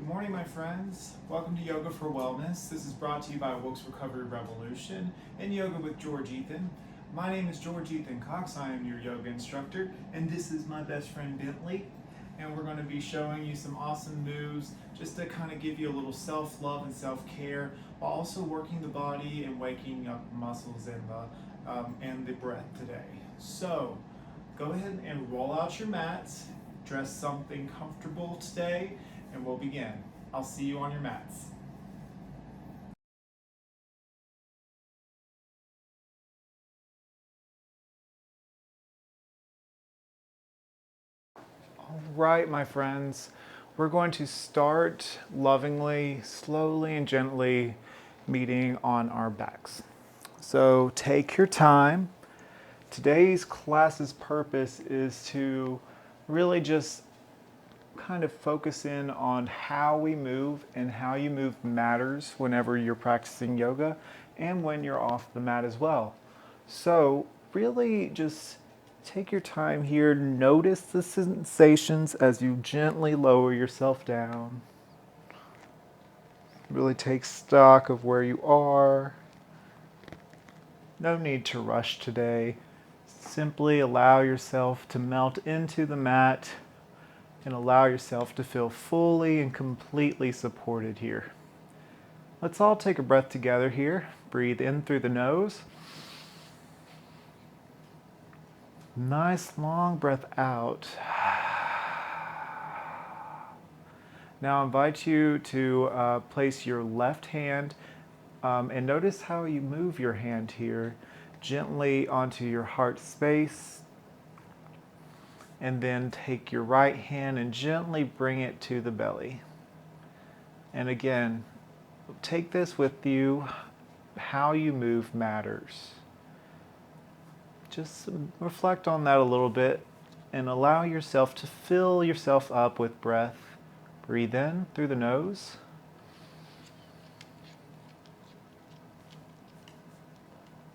Good morning, my friends. Welcome to Yoga for Wellness. This is brought to you by Wilkes Recovery Revolution and Yoga with George Ethan. My name is George Ethan Cox. I am your yoga instructor, and this is my best friend Bentley. And we're going to be showing you some awesome moves just to kind of give you a little self-love and self-care while also working the body and waking up muscles and the breath today. So go ahead and roll out your mats, dress something comfortable today, and we'll begin. I'll see you on your mats. All right, my friends, we're going to start lovingly, slowly, and gently meeting on our backs. So take your time. Today's class's purpose is to really just kind of focus in on how we move, and how you move matters whenever you're practicing yoga and when you're off the mat as well. So really just take your time here, notice the sensations as you gently lower yourself down. Really take stock of where you are. No need to rush today. Simply allow yourself to melt into the mat and allow yourself to feel fully and completely supported here. Let's all take a breath together here. Breathe in through the nose. Nice long breath out. Now I invite you to place your left hand and notice how you move your hand here gently onto your heart space. And then take your right hand and gently bring it to the belly. And again, take this with you. How you move matters. Just reflect on that a little bit and allow yourself to fill yourself up with breath. Breathe in through the nose.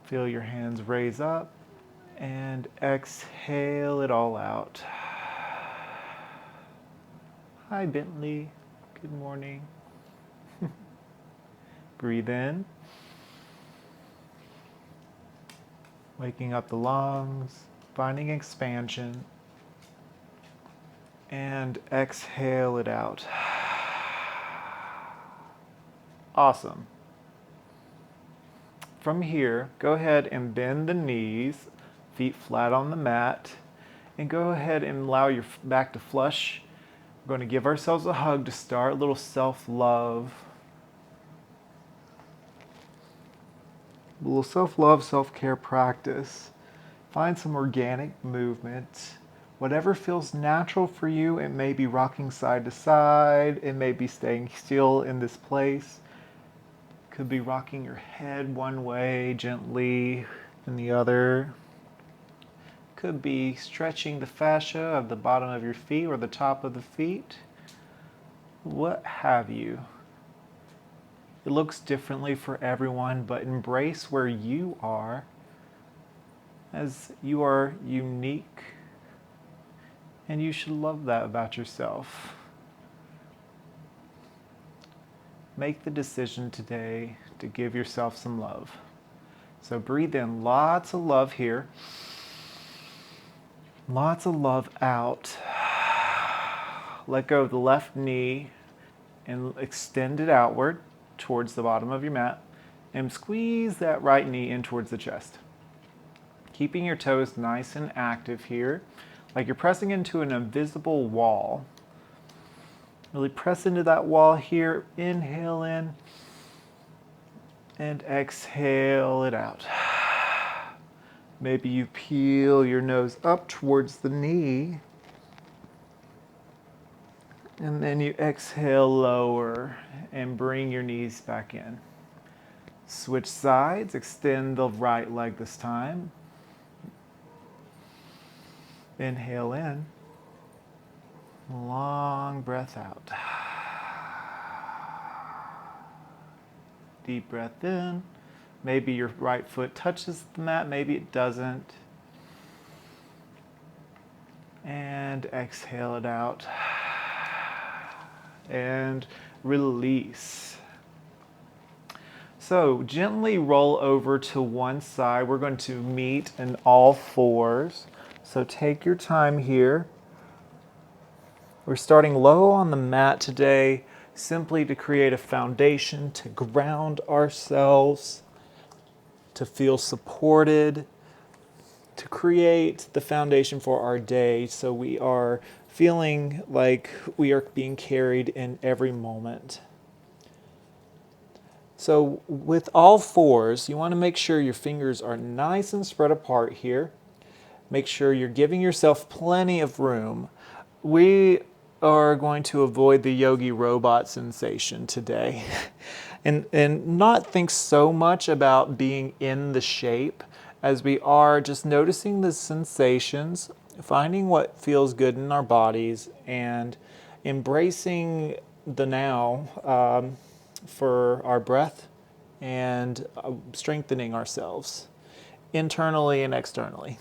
Feel your hands raise up. And exhale it all out. Hi, Bentley. Good morning. Breathe in. Waking up the lungs, finding expansion. And exhale it out. Awesome. From here, go ahead and bend the knees. Feet flat on the mat, and go ahead and allow your back to flush. We're going to give ourselves a hug to start, a little self-love. A little self-love, self-care practice. Find some organic movement. Whatever feels natural for you. It may be rocking side to side. It may be staying still in this place. Could be rocking your head one way gently and the other. Could be stretching the fascia of the bottom of your feet or the top of the feet. What have you. It looks differently for everyone, but embrace where you are, as you are unique, and you should love that about yourself. Make the decision today to give yourself some love. So breathe in lots of love here. Lots of love out. Let go of the left knee and extend it outward towards the bottom of your mat, and squeeze that right knee in towards the chest. Keeping your toes nice and active here, like you're pressing into an invisible wall. Really press into that wall here. Inhale in and exhale it out. Maybe you peel your nose up towards the knee. And then you exhale lower and bring your knees back in. Switch sides, extend the right leg this time. Inhale in. Long breath out. Deep breath in. Maybe your right foot touches the mat, maybe it doesn't. And exhale it out. and release. So gently roll over to one side. We're going to meet in all fours. So take your time here. We're starting low on the mat today, simply to create a foundation, to ground ourselves, to feel supported, to create the foundation for our day so we are feeling like we are being carried in every moment. So with all fours, you want to make sure your fingers are nice and spread apart here. Make sure you're giving yourself plenty of room. We are going to avoid the yogi robot sensation today and not think so much about being in the shape as we are just noticing the sensations, finding what feels good in our bodies, and embracing the now for our breath and strengthening ourselves internally and externally.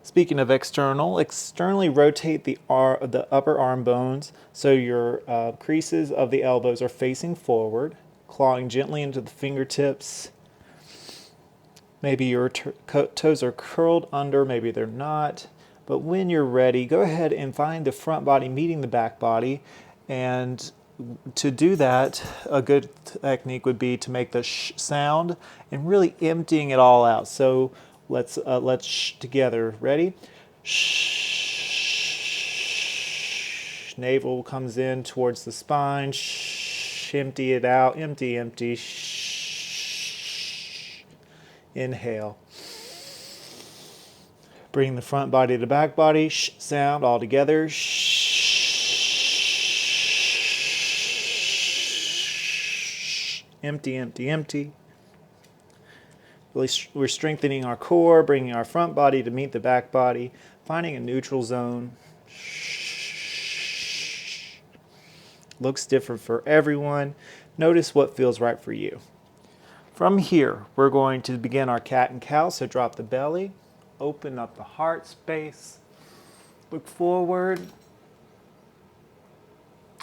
Speaking of externally rotate the upper arm bones so your creases of the elbows are facing forward, clawing gently into the fingertips. Maybe your toes are curled under, maybe they're not. But when you're ready, go ahead and find the front body meeting the back body. And to do that, a good technique would be to make the sh sound and really emptying it all out. So let's sh together. Ready? Shh. Navel comes in towards the spine. Shh. Empty it out. Empty, empty. Shh. Inhale. Bring the front body to back body. Shh. Sound all together. Shh. Empty, empty, empty. Really, we're strengthening our core, bringing our front body to meet the back body, finding a neutral zone. Looks different for everyone. Notice what feels right for you. From here, we're going to begin our cat and cow, so drop the belly, open up the heart space, look forward,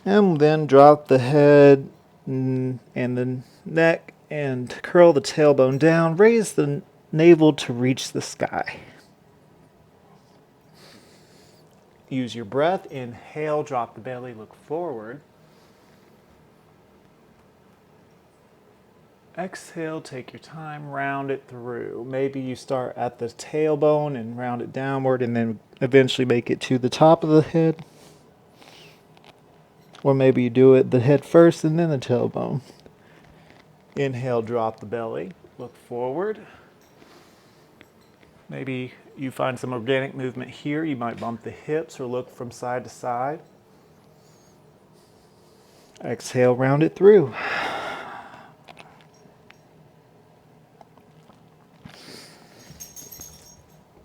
and then drop the head and the neck and curl the tailbone down. Raise the navel to reach the sky. Use your breath. Inhale, drop the belly, look forward. Exhale, take your time, round it through. Maybe you start at the tailbone and round it downward and then eventually make it to the top of the head. Or maybe you do it the head first and then the tailbone. Inhale, drop the belly, look forward. Maybe you find some organic movement here. You might bump the hips or look from side to side. Exhale, round it through.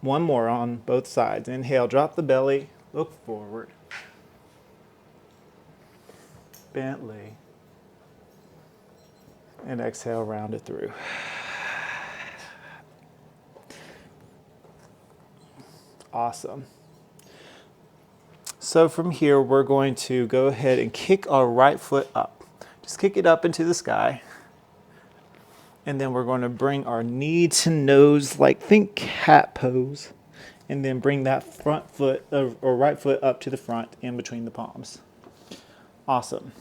One more on both sides. Inhale, drop the belly, look forward. Bentley. And exhale, round it through. Awesome. So from here, we're going to go ahead and kick our right foot up. Just kick it up into the sky. And then we're going to bring our knee to nose, like think cat pose. And then bring that front foot or right foot up to the front in between the palms. Awesome.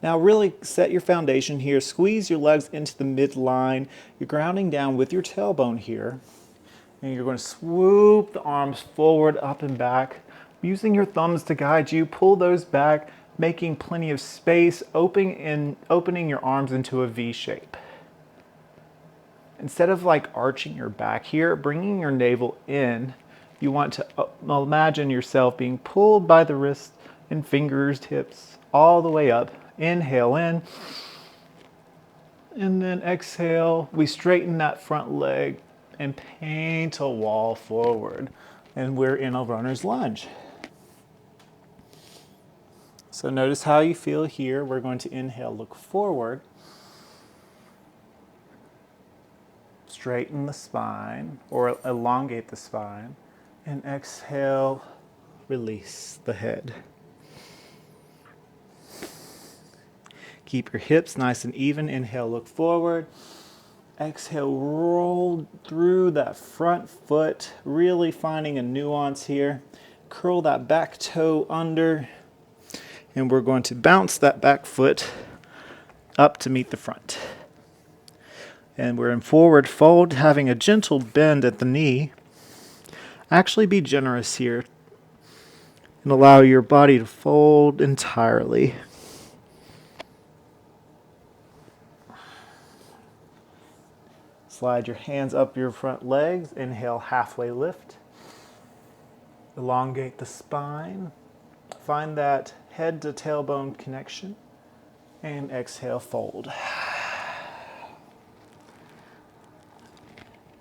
Now really set your foundation here. Squeeze your legs into the midline. You're grounding down with your tailbone here. And you're going to swoop the arms forward, up and back. Using your thumbs to guide you, pull those back, making plenty of space, opening your arms into a V shape. Instead of like arching your back here, bringing your navel in, you want to imagine yourself being pulled by the wrist and fingers, tips, all the way up. Inhale in, and then exhale. We straighten that front leg and paint a wall forward. And we're in a runner's lunge. So notice how you feel here. We're going to inhale, look forward. Straighten the spine or elongate the spine. And exhale, release the head. Keep your hips nice and even. Inhale, look forward. Exhale, roll through that front foot, really finding a nuance here. Curl that back toe under, and we're going to bounce that back foot up to meet the front. And we're in forward fold, having a gentle bend at the knee. Actually be generous here and allow your body to fold entirely. Slide your hands up your front legs. Inhale, halfway lift. Elongate the spine. Find that head to tailbone connection. And exhale, fold.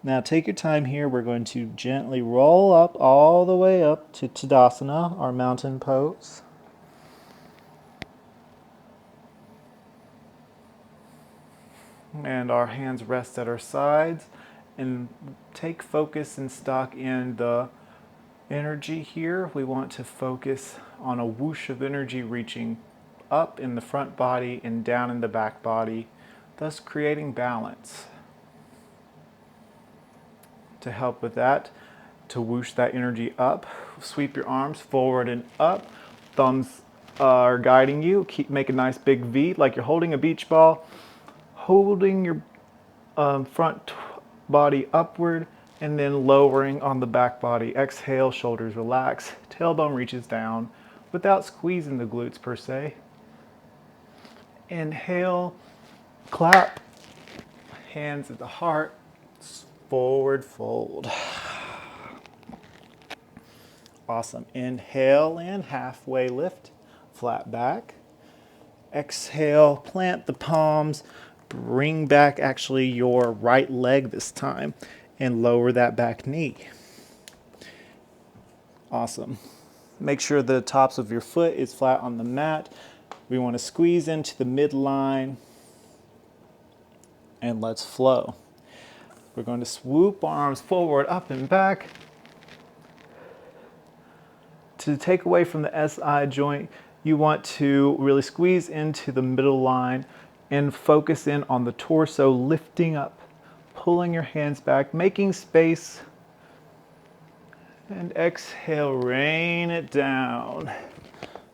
Now take your time here. We're going to gently roll up all the way up to Tadasana, our mountain pose. And our hands rest at our sides, and take focus and stock in the energy here. We want to focus on a whoosh of energy reaching up in the front body and down in the back body, thus creating balance. To help with that, to whoosh that energy up, sweep your arms forward and up. Thumbs are guiding you. Make a nice big V like you're holding a beach ball. Holding your front body upward and then lowering on the back body. Exhale, shoulders relax, tailbone reaches down without squeezing the glutes per se. Inhale, clap, hands at the heart, forward fold. Awesome. Inhale and halfway lift, flat back. Exhale, plant the palms. Bring back actually your right leg this time and lower that back knee. Awesome. Make sure the tops of your foot is flat on the mat. We want to squeeze into the midline and let's flow. We're going to swoop arms forward, up and back. To take away from the SI joint, you want to really squeeze into the middle line and focus in on the torso, lifting up, pulling your hands back, making space. And exhale, rain it down.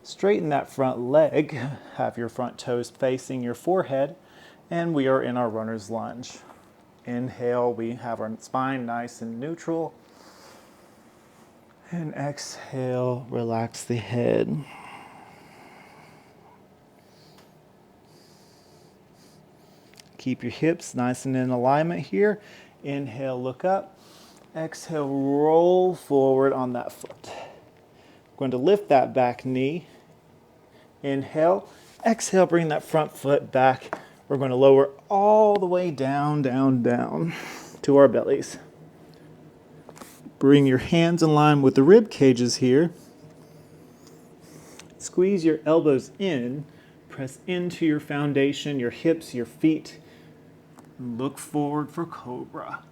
Straighten that front leg. Have your front toes facing your forehead. And we are in our runner's lunge. Inhale, we have our spine nice and neutral. And exhale, relax the head. Keep your hips nice and in alignment here. Inhale, look up. Exhale, roll forward on that foot. We're going to lift that back knee. Inhale. Exhale, bring that front foot back. We're going to lower all the way down, down, down to our bellies. Bring your hands in line with the rib cages here. Squeeze your elbows in. Press into your foundation, your hips, your feet. Look forward for cobra.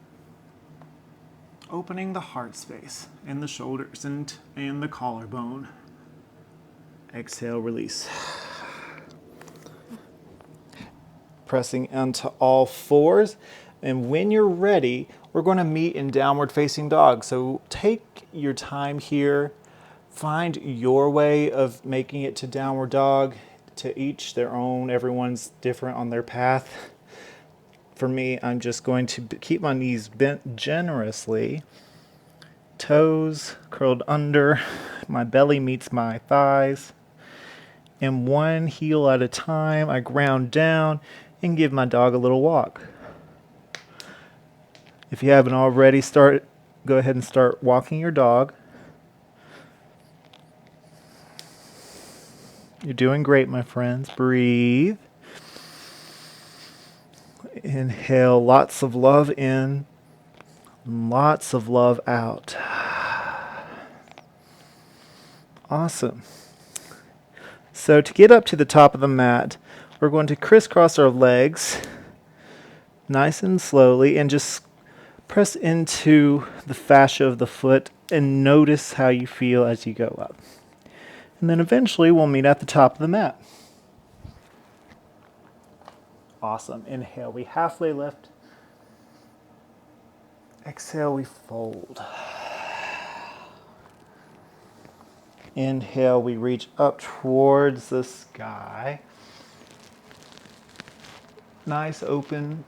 Opening the heart space and the shoulders and the collarbone. Exhale, release. Pressing onto all fours. And when you're ready, we're going to meet in downward facing dog. So take your time here. Find your way of making it to downward dog. To each their own. Everyone's different on their path. For me, I'm just going to keep my knees bent generously. Toes curled under. My belly meets my thighs. And one heel at a time, I ground down and give my dog a little walk. If you haven't already, go ahead and start walking your dog. You're doing great, my friends. Breathe. Inhale, lots of love in, lots of love out. Awesome. So to get up to the top of the mat, we're going to crisscross our legs nice and slowly and just press into the fascia of the foot and notice how you feel as you go up. And then eventually we'll meet at the top of the mat. Awesome. Inhale, we halfway lift. Exhale, we fold. Inhale, we reach up towards the sky. Nice open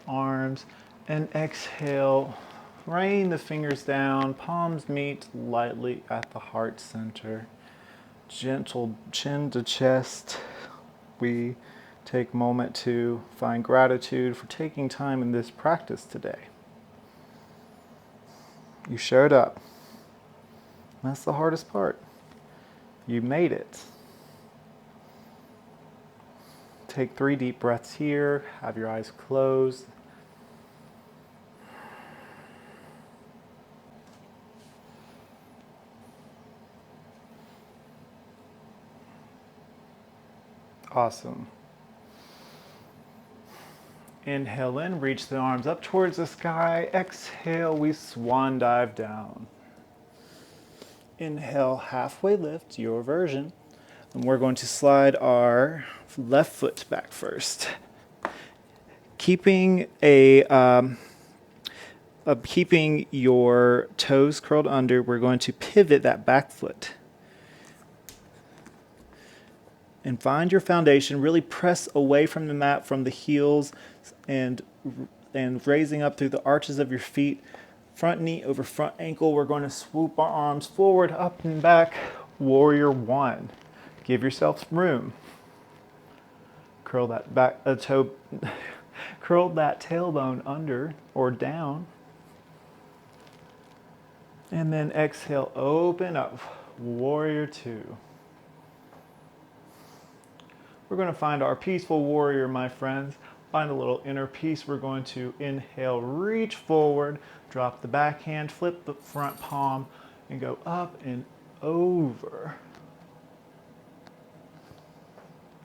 arms. And exhale, rain the fingers down, palms meet lightly at the heart center. Gentle chin to chest. We take a moment to find gratitude for taking time in this practice today. You showed up. That's the hardest part. You made it. Take 3 deep breaths here. Have your eyes closed. Awesome. Inhale in, reach the arms up towards the sky. Exhale, we swan dive down. Inhale, halfway lift, your version. And we're going to slide our left foot back first. Keeping your toes curled under, we're going to pivot that back foot. And find your foundation, really press away from the mat, from the heels, and raising up through the arches of your feet. Front knee over front ankle. We're going to swoop our arms forward, up and back. Warrior 1. Give yourself room. Curl that curl that tailbone under or down. And then exhale, open up. Warrior 2. We're going to find our peaceful warrior, my friends. Find a little inner peace. We're going to inhale, reach forward, drop the back hand, flip the front palm, and go up and over.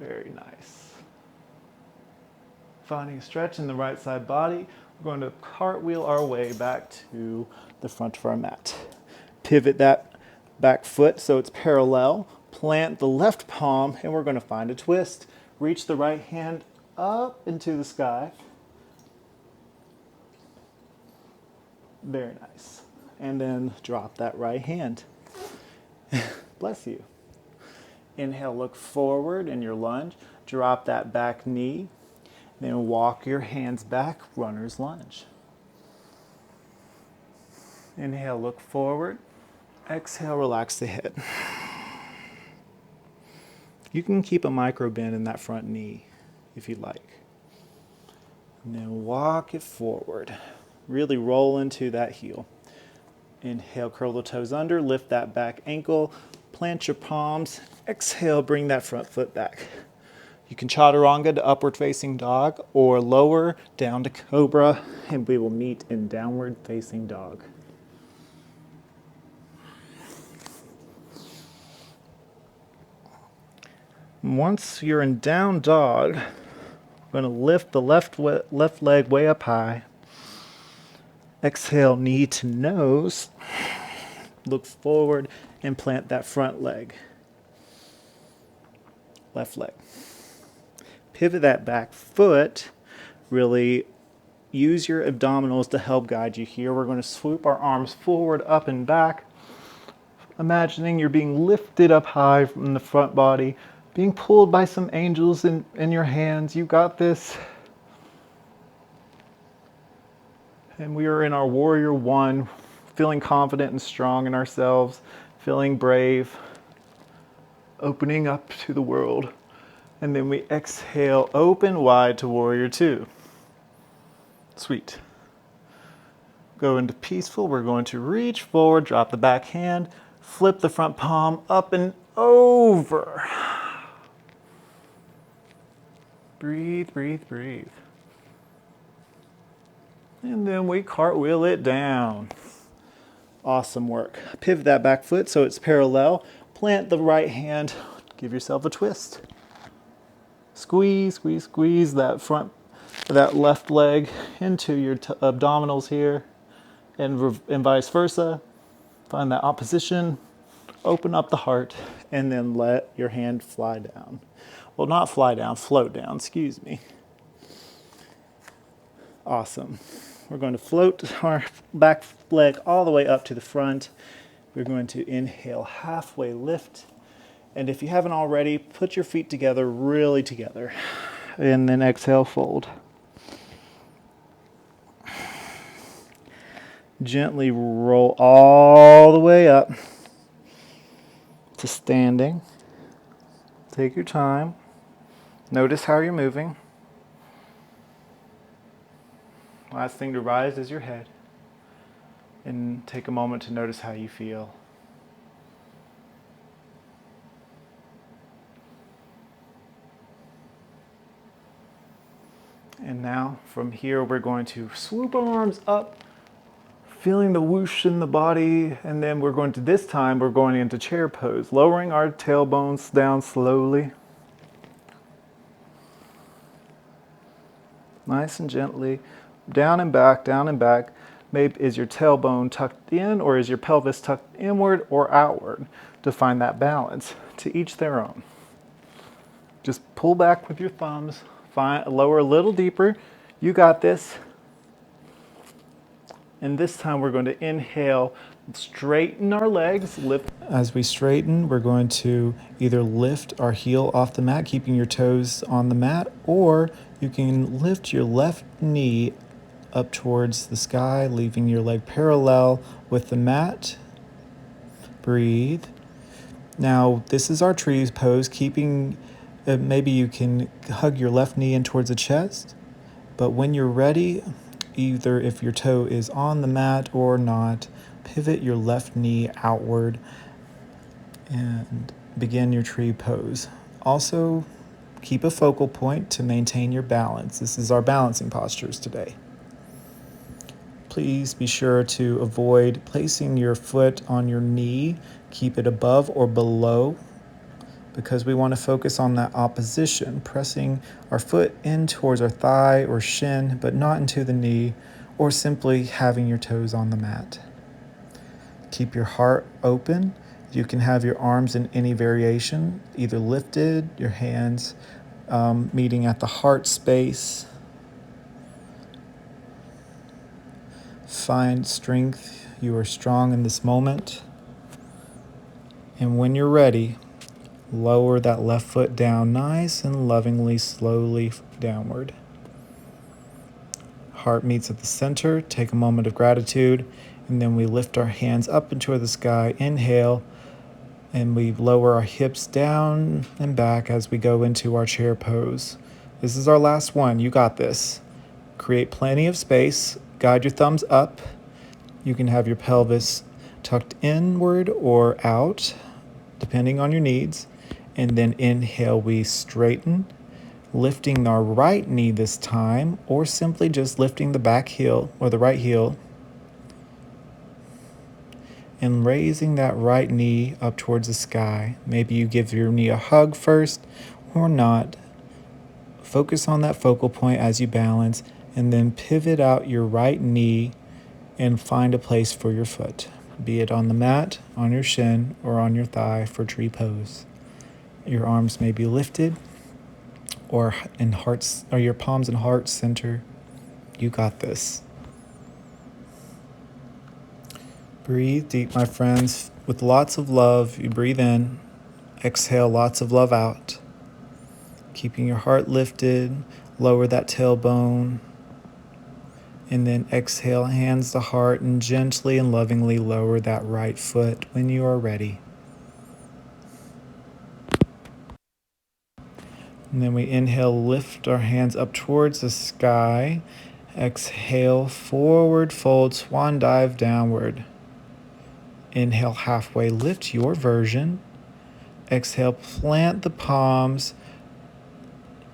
Very nice. Finding a stretch in the right side body, we're going to cartwheel our way back to the front of our mat. Pivot that back foot so it's parallel. Plant the left palm, and we're going to find a twist. Reach the right hand up into the sky. Very nice. And then drop that right hand. Bless you. Inhale, look forward in your lunge. Drop that back knee. Then walk your hands back, runner's lunge. Inhale, look forward. Exhale, relax the head. You can keep a micro bend in that front knee if you'd like. And then walk it forward. Really roll into that heel. Inhale, curl the toes under, lift that back ankle, plant your palms. Exhale, bring that front foot back. You can chaturanga to upward facing dog or lower down to cobra, and we will meet in downward facing dog. Once you're in down dog, we're going to lift the left leg way up high. Exhale, knee to nose. Look forward and plant that front leg. Left leg. Pivot that back foot. Really use your abdominals to help guide you here. We're going to swoop our arms forward, up and back. Imagining you're being lifted up high from the front body, being pulled by some angels in your hands. You got this. And we are in our warrior 1, feeling confident and strong in ourselves, feeling brave, opening up to the world. And then we exhale, open wide to warrior 2. Sweet. Go into peaceful. We're going to reach forward, drop the back hand, flip the front palm up and over. Breathe, breathe, breathe. And then we cartwheel it down. Awesome work. Pivot that back foot so it's parallel. Plant the right hand. Give yourself a twist. Squeeze, squeeze, squeeze that left leg into your abdominals here, and vice versa. Find that opposition. Open up the heart, and then let your hand fly down. Well, not fly down, float down, excuse me. Awesome. We're going to float our back leg all the way up to the front. We're going to inhale, halfway lift. And if you haven't already, put your feet together, really together. And then exhale, fold. Gently roll all the way up to standing. Take your time. Notice how you're moving. Last thing to rise is your head. And take a moment to notice how you feel. And now, from here, we're going to swoop our arms up, feeling the whoosh in the body, and then we're going to, this time, we're going into chair pose, lowering our tailbones down slowly. Nice and gently, down and back, down and back. Maybe is your tailbone tucked in, or is your pelvis tucked inward or outward? To find that balance. To each their own. Just pull back with your thumbs. Lower a little deeper. You got this. And this time we're going to inhale, straighten our legs, lift. As we straighten, we're going to either lift our heel off the mat, keeping your toes on the mat, or you can lift your left knee up towards the sky, leaving your leg parallel with the mat. Breathe. Now, this is our tree pose, keeping, maybe you can hug your left knee in towards the chest, but when you're ready, either if your toe is on the mat or not, pivot your left knee outward and begin your tree pose. Also, keep a focal point to maintain your balance. This is our balancing postures today. Please be sure to avoid placing your foot on your knee. Keep it above or below, because we want to focus on that opposition, pressing our foot in towards our thigh or shin, but not into the knee, or simply having your toes on the mat. Keep your heart open. You can have your arms in any variation, either lifted, your hands meeting at the heart space. Find strength. You are strong in this moment. And when you're ready, lower that left foot down nice and lovingly, slowly downward. Heart meets at the center. Take a moment of gratitude. And then we lift our hands up into the sky. Inhale. And we lower our hips down and back as we go into our chair pose. This is our last one. You got this. Create plenty of space. Guide your thumbs up. You can have your pelvis tucked inward or out, depending on your needs. And then inhale, we straighten, lifting our right knee this time, or simply just lifting the back heel or the right heel and raising that right knee up towards the sky. Maybe you give your knee a hug first or not. Focus on that focal point as you balance, and then pivot out your right knee and find a place for your foot, be it on the mat, on your shin, or on your thigh for tree pose. Your arms may be lifted or in hearts, or your palms in heart center. You got this. Breathe deep, my friends, with lots of love. You breathe in, exhale lots of love out. Keeping your heart lifted, lower that tailbone, and then exhale, hands to heart, and gently and lovingly lower that right foot when you are ready. And then we inhale, lift our hands up towards the sky. Exhale, forward fold, swan dive downward. Inhale, halfway lift, your version. Exhale, plant the palms.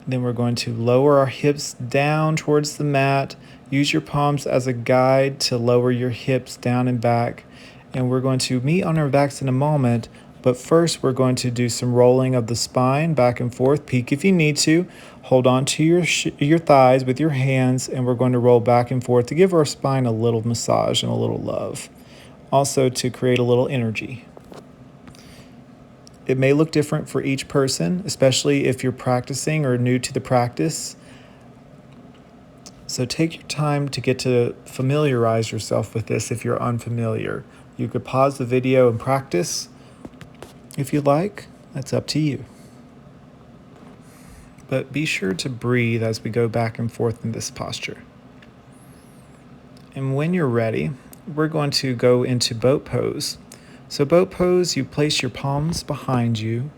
Then we're going to lower our hips down towards the mat. Use your palms as a guide to lower your hips down and back. And we're going to meet on our backs in a moment. But first, we're going to do some rolling of the spine back and forth. Peek if you need to. Hold on to your thighs with your hands, and we're going to roll back and forth to give our spine a little massage and a little love. Also to create a little energy. It may look different for each person, especially if you're practicing or new to the practice. So take your time to get to familiarize yourself with this if you're unfamiliar. You could pause the video and practice if you'd like. That's up to you. But be sure to breathe as we go back and forth in this posture. And when you're ready, we're going to go into boat pose. So boat pose, you place your palms behind you.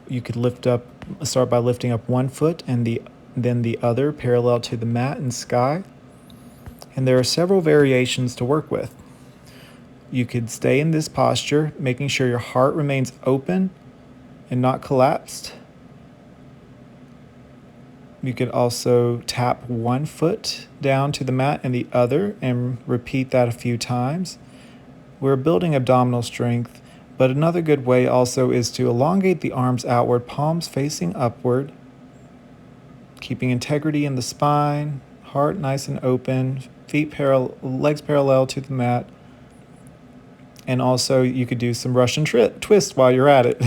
You could start by lifting up one foot and then the other parallel to the mat and sky. And there are several variations to work with. You could stay in this posture, making sure your heart remains open and not collapsed. You could also tap one foot down to the mat and the other and repeat that a few times. We're building abdominal strength, but another good way also is to elongate the arms outward, palms facing upward, keeping integrity in the spine, heart nice and open, legs parallel to the mat. And also you could do some Russian twist while you're at it.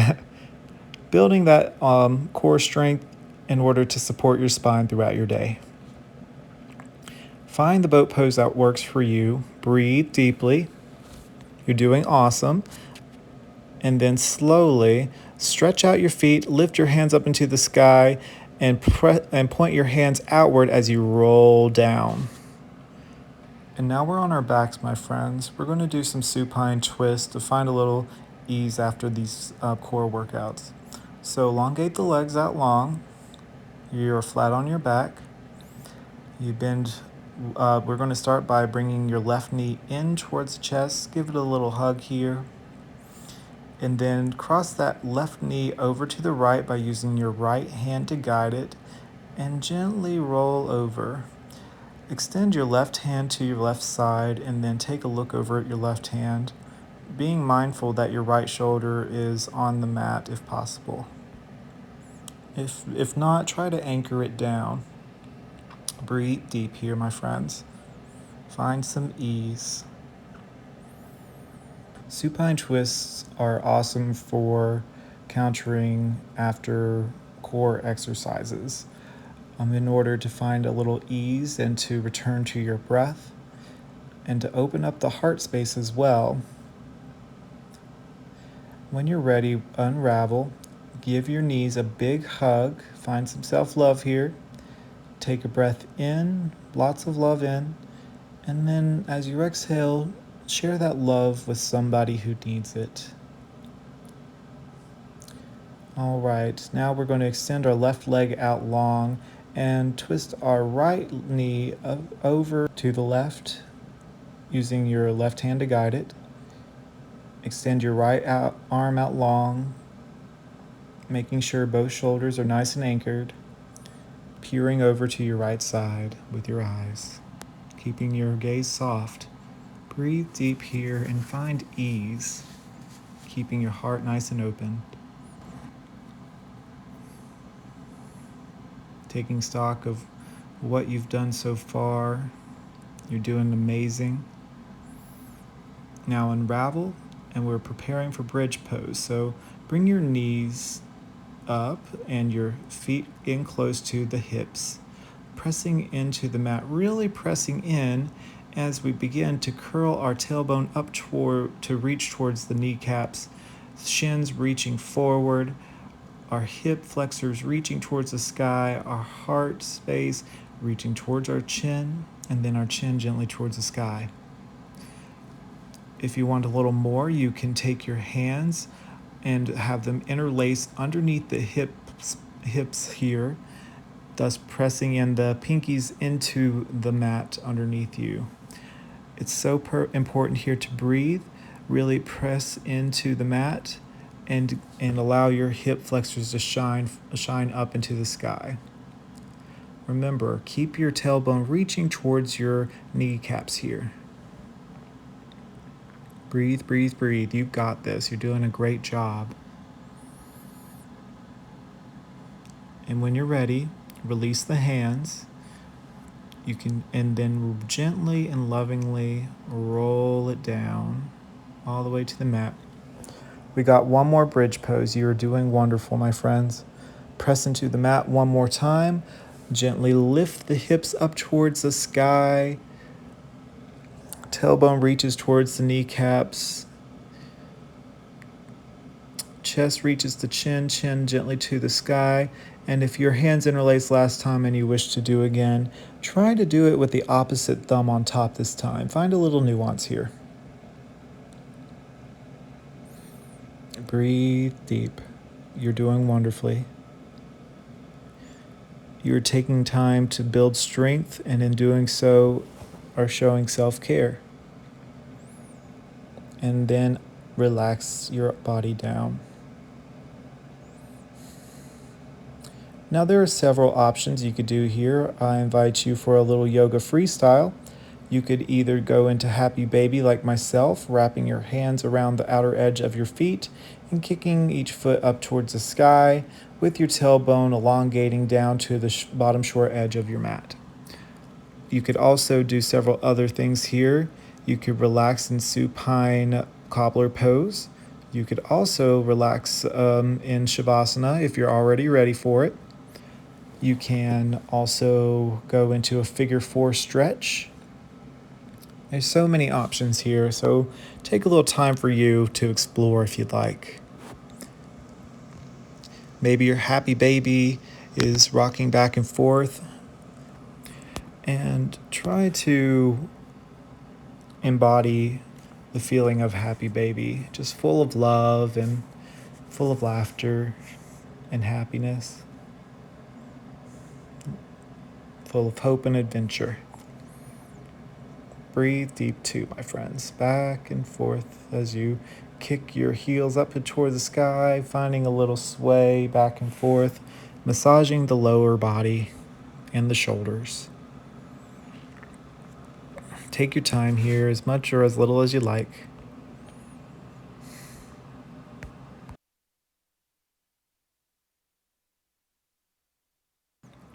Building that core strength in order to support your spine throughout your day. Find the boat pose that works for you. Breathe deeply. You're doing awesome. And then slowly stretch out your feet, lift your hands up into the sky, and point your hands outward as you roll down. And now we're on our backs, my friends. We're going to do some supine twists to find a little ease after these core workouts. So elongate the legs out long. You're flat on your back. You bend. We're going to start by bringing your left knee in towards the chest. Give it a little hug here. And then cross that left knee over to the right by using your right hand to guide it. And gently roll over. Extend your left hand to your left side and then take a look over at your left hand, being mindful that your right shoulder is on the mat if possible. If not, try to anchor it down. Breathe deep here, my friends. Find some ease. Supine twists are awesome for countering after core exercises. In order to find a little ease and to return to your breath and to open up the heart space as well. When you're ready, unravel. Give your knees a big hug. Find some self-love here. Take a breath in, lots of love in. And then as you exhale, share that love with somebody who needs it. All right, now we're going to extend our left leg out long and twist our right knee over to the left using your left hand to guide it. Extend your right arm out long, making sure both shoulders are nice and anchored, peering over to your right side with your eyes, keeping your gaze soft. Breathe deep here and find ease, keeping your heart nice and open. Taking stock of what you've done so far. You're doing amazing. Now unravel, and we're preparing for bridge pose. So bring your knees up and your feet in close to the hips, pressing into the mat, really pressing in as we begin to curl our tailbone up to reach towards the kneecaps, shins reaching forward, our hip flexors reaching towards the sky, our heart space reaching towards our chin, and then our chin gently towards the sky. If you want a little more, you can take your hands and have them interlace underneath the hips here, thus pressing in the pinkies into the mat underneath you. It's so important here to breathe, really press into the mat and allow your hip flexors to shine up into the sky. Remember, keep your tailbone reaching towards your kneecaps here. Breathe, breathe, breathe. You've got this. You're doing a great job. And when you're ready, release the hands. And then gently and lovingly roll it down all the way to the mat. We got one more bridge pose. You are doing wonderful, my friends. Press into the mat one more time. Gently lift the hips up towards the sky. Tailbone reaches towards the kneecaps. Chest reaches the chin, chin gently to the sky. And if your hands interlaced last time and you wish to do again, try to do it with the opposite thumb on top this time. Find a little nuance here. Breathe deep. You're doing wonderfully. You're taking time to build strength, and in doing so, are showing self-care. And then relax your body down. Now there are several options you could do here. I invite you for a little yoga freestyle. You could either go into happy baby like myself, wrapping your hands around the outer edge of your feet and kicking each foot up towards the sky with your tailbone elongating down to the bottom short edge of your mat. You could also do several other things here. You could relax in supine cobbler pose. You could also relax in Shavasana if you're already ready for it. You can also go into a figure 4 stretch. There's so many options here, so take a little time for you to explore if you'd like. Maybe your happy baby is rocking back and forth, and try to embody the feeling of happy baby, just full of love and full of laughter and happiness, full of hope and adventure. Breathe deep too, my friends, back and forth as you kick your heels up toward the sky, finding a little sway back and forth, massaging the lower body and the shoulders. Take your time here, as much or as little as you like.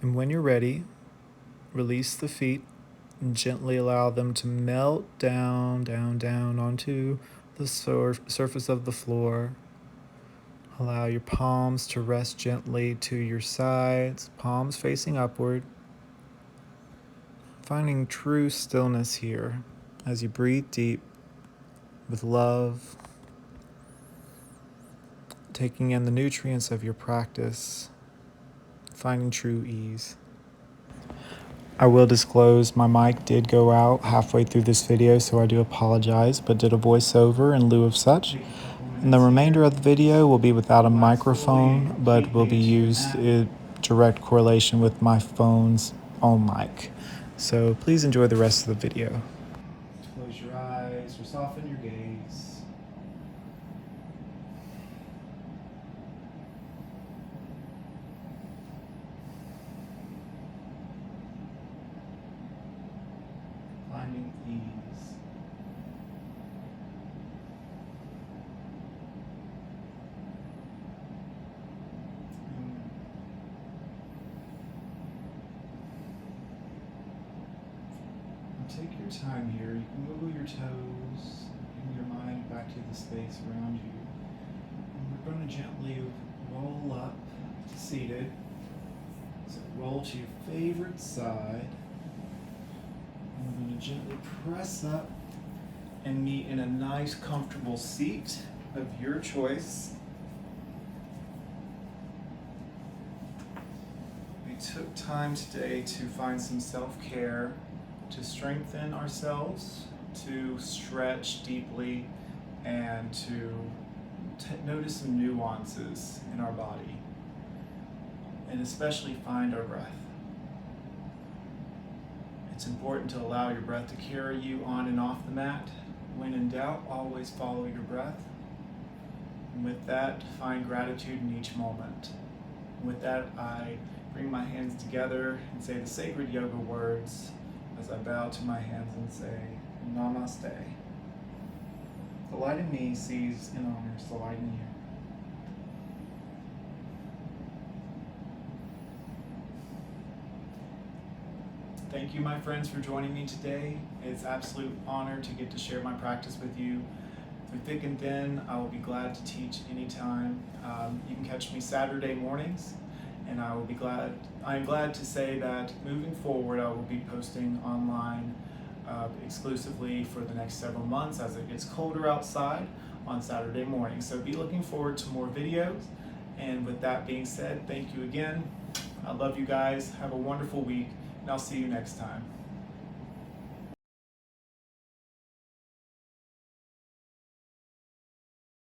And when you're ready, release the feet and gently allow them to melt down, down, down onto the surface of the floor. Allow your palms to rest gently to your sides, palms facing upward. Finding true stillness here as you breathe deep with love, taking in the nutrients of your practice, finding true ease. I will disclose my mic did go out halfway through this video, so I do apologize, but did a voiceover in lieu of such. And the remainder of the video will be without a microphone, but will be used in direct correlation with my phone's own mic. So please enjoy the rest of the video. Close your eyes or soften your gaze. Finding ease. Take your time here. You can wiggle your toes, bring your mind back to the space around you. And we're going to gently roll up to seated. So roll to your favorite side. And we're going to gently press up and meet in a nice, comfortable seat of your choice. We took time today to find some self-care, to strengthen ourselves, to stretch deeply, and to notice some nuances in our body, and especially find our breath. It's important to allow your breath to carry you on and off the mat. When in doubt, always follow your breath. And with that, find gratitude in each moment. With that, I bring my hands together and say the sacred yoga words as I bow to my hands and say, Namaste. The light in me sees and honors the light in you. Thank you, my friends, for joining me today. It's an absolute honor to get to share my practice with you. Through thick and thin, I will be glad to teach anytime. You can catch me Saturday mornings, and I'm glad to say that moving forward I will be posting online exclusively for the next several months as it gets colder outside on Saturday morning. So be looking forward to more videos. And with that being said, thank you again. I love you guys. Have a wonderful week, and I'll see you next time.